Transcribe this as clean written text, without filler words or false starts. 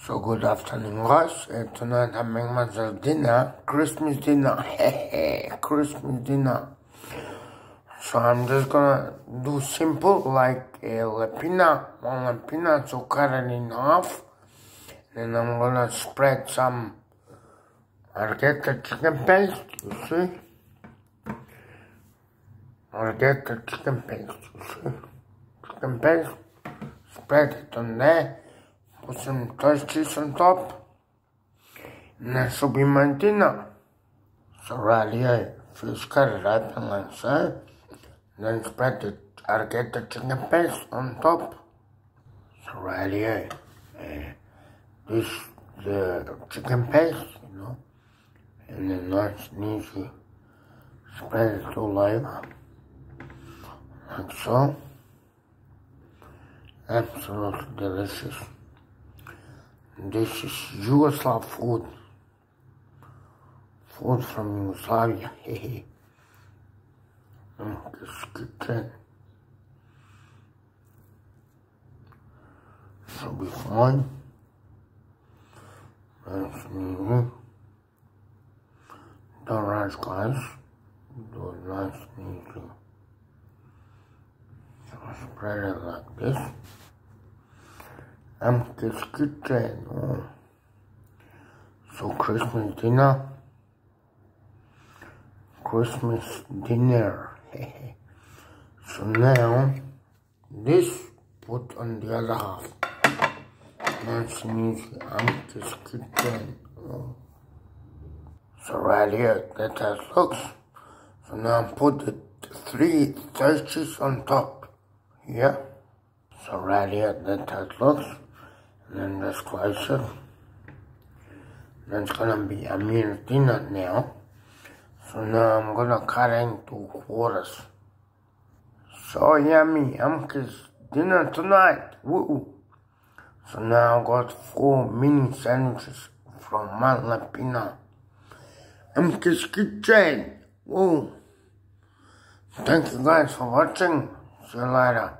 So good afternoon, guys. Tonight I'm making myself dinner, Christmas dinner, Christmas dinner. So I'm just gonna do simple like a lapina, one lapina, so cut it in half. Then I'm gonna spread some argetta chicken paste, you see? Argetta chicken paste, you see? Chicken paste, spread it on there. Put some toast cheese on top, and that should be my dinner. So right here, first cut it open like so, then spread the argetta chicken paste on top. So right here, this the chicken paste, you know, and then nice and easy, spread it all over, like so. Absolutely delicious. This is Yugoslav food. Food from Yugoslavia. Amke's kitchen. Should be fine. Nice and easy. Don't rush, guys. Do it nice and easy. So spread it like this. Amke's kitchen. Oh. So Christmas dinner. Christmas dinner. So now this put on the other half. Nice and easy. Amke's kitchen. Oh. So right here, that's how it looks. So now put the 3 toasties on top. Yeah. So right here, that's how it looks. And then just close it. That's gonna be a meal dinner now. So now I'm gonna cut it into quarters. So yummy, Amke's dinner tonight. Woo! So now I got 4 mini sandwiches from my lapina. Amke's kitchen. Woo! Thank you guys for watching. See you later.